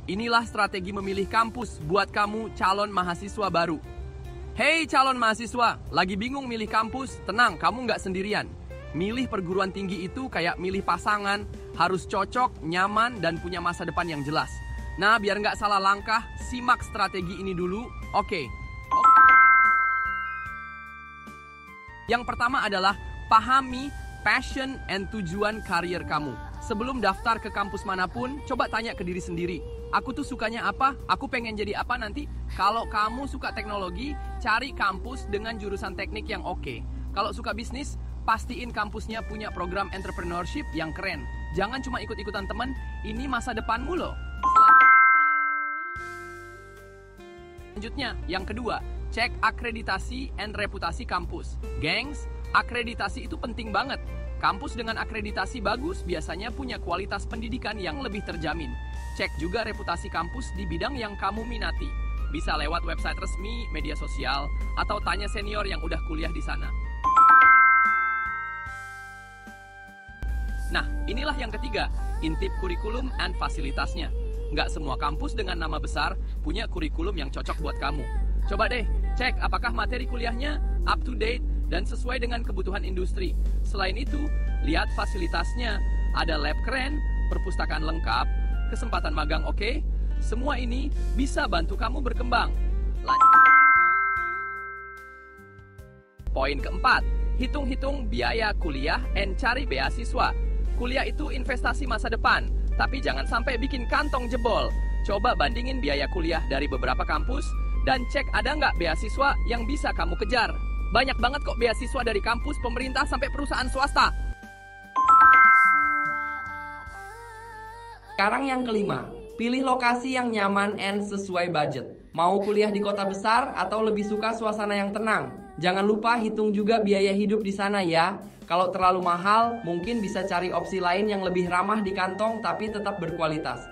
Inilah strategi memilih kampus buat kamu calon mahasiswa baru. Hey calon mahasiswa, lagi bingung milih kampus? Tenang, kamu nggak sendirian. Milih perguruan tinggi itu kayak milih pasangan, harus cocok, nyaman, dan punya masa depan yang jelas. Nah, biar nggak salah langkah, simak strategi ini dulu. Oke. Yang pertama adalah pahami passion and tujuan karir kamu. Sebelum daftar ke kampus manapun, coba tanya ke diri sendiri. Aku tuh sukanya apa? Aku pengen jadi apa nanti? Kalau kamu suka teknologi, cari kampus dengan jurusan teknik yang oke. Kalau suka bisnis, pastiin kampusnya punya program entrepreneurship yang keren. Jangan cuma ikut-ikutan temen, ini masa depanmu loh. Selanjutnya, yang kedua, cek akreditasi and reputasi kampus. Gengs, akreditasi itu penting banget. Kampus dengan akreditasi bagus biasanya punya kualitas pendidikan yang lebih terjamin. Cek juga reputasi kampus di bidang yang kamu minati. Bisa lewat website resmi, media sosial, atau tanya senior yang udah kuliah di sana. Nah, inilah yang ketiga, intip kurikulum and fasilitasnya. Nggak semua kampus dengan nama besar punya kurikulum yang cocok buat kamu. Coba deh, cek apakah materi kuliahnya up to date dan sesuai dengan kebutuhan industri. Selain itu, lihat fasilitasnya. Ada lab keren, perpustakaan lengkap, kesempatan magang oke. Semua ini bisa bantu kamu berkembang. Poin keempat, hitung-hitung biaya kuliah and cari beasiswa. Kuliah itu investasi masa depan, tapi jangan sampai bikin kantong jebol. Coba bandingin biaya kuliah dari beberapa kampus dan cek ada nggak beasiswa yang bisa kamu kejar. Banyak banget kok beasiswa dari kampus, pemerintah, sampai perusahaan swasta. Sekarang yang kelima, pilih lokasi yang nyaman and sesuai budget. Mau kuliah di kota besar atau lebih suka suasana yang tenang? Jangan lupa hitung juga biaya hidup di sana ya. Kalau terlalu mahal, mungkin bisa cari opsi lain yang lebih ramah di kantong tapi tetap berkualitas.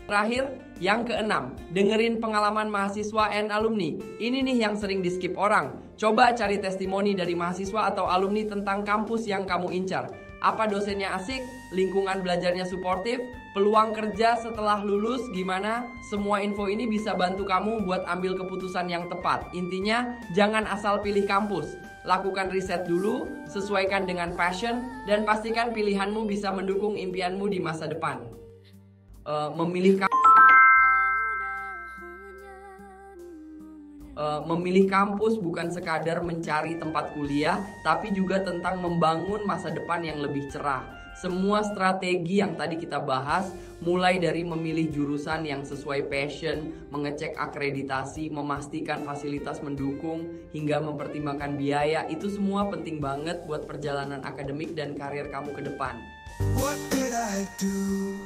Terakhir, yang keenam, dengerin pengalaman mahasiswa and alumni. Ini nih yang sering di-skip orang. Coba cari testimoni dari mahasiswa atau alumni tentang kampus yang kamu incar. Apa dosennya asik? Lingkungan belajarnya suportif? Peluang kerja setelah lulus gimana? Semua info ini bisa bantu kamu buat ambil keputusan yang tepat. Intinya, jangan asal pilih kampus. Lakukan riset dulu, sesuaikan dengan passion, dan pastikan pilihanmu bisa mendukung impianmu di masa depan. Memilih kampus bukan sekadar mencari tempat kuliah, tapi juga tentang membangun masa depan yang lebih cerah. Semua strategi yang tadi kita bahas, mulai dari memilih jurusan yang sesuai passion, mengecek akreditasi, memastikan fasilitas mendukung, hingga mempertimbangkan biaya, itu semua penting banget buat perjalanan akademik dan karir kamu ke depan. What did I do?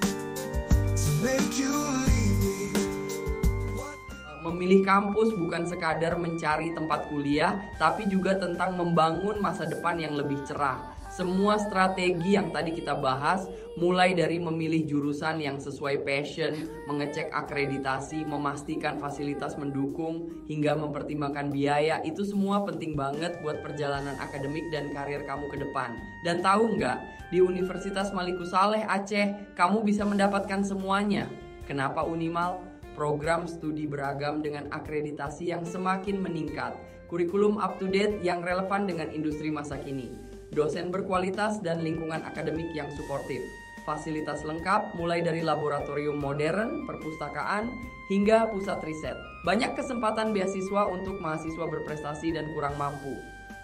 Memilih kampus bukan sekadar mencari tempat kuliah, tapi juga tentang membangun masa depan yang lebih cerah. Semua strategi yang tadi kita bahas, mulai dari memilih jurusan yang sesuai passion, mengecek akreditasi, memastikan fasilitas mendukung, hingga mempertimbangkan biaya, itu semua penting banget buat perjalanan akademik dan karir kamu ke depan. Dan tahu nggak, di Universitas Malikussaleh Aceh, kamu bisa mendapatkan semuanya. Kenapa Unimal? Program studi beragam dengan akreditasi yang semakin meningkat, kurikulum up to date yang relevan dengan industri masa kini, dosen berkualitas dan lingkungan akademik yang suportif, fasilitas lengkap mulai dari laboratorium modern, perpustakaan, hingga pusat riset. Banyak kesempatan beasiswa untuk mahasiswa berprestasi dan kurang mampu.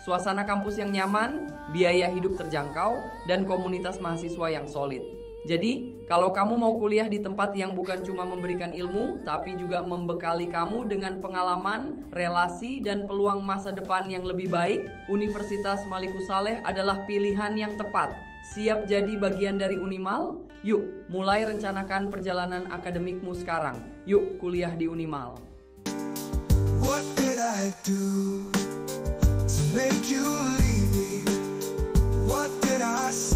Suasana kampus yang nyaman, biaya hidup terjangkau, dan komunitas mahasiswa yang solid. Jadi, kalau kamu mau kuliah di tempat yang bukan cuma memberikan ilmu, tapi juga membekali kamu dengan pengalaman, relasi, dan peluang masa depan yang lebih baik, Universitas Malikussaleh adalah pilihan yang tepat. Siap jadi bagian dari Unimal? Yuk, mulai rencanakan perjalanan akademikmu sekarang. Yuk, kuliah di Unimal. What did I do to make you leave me? What did I say?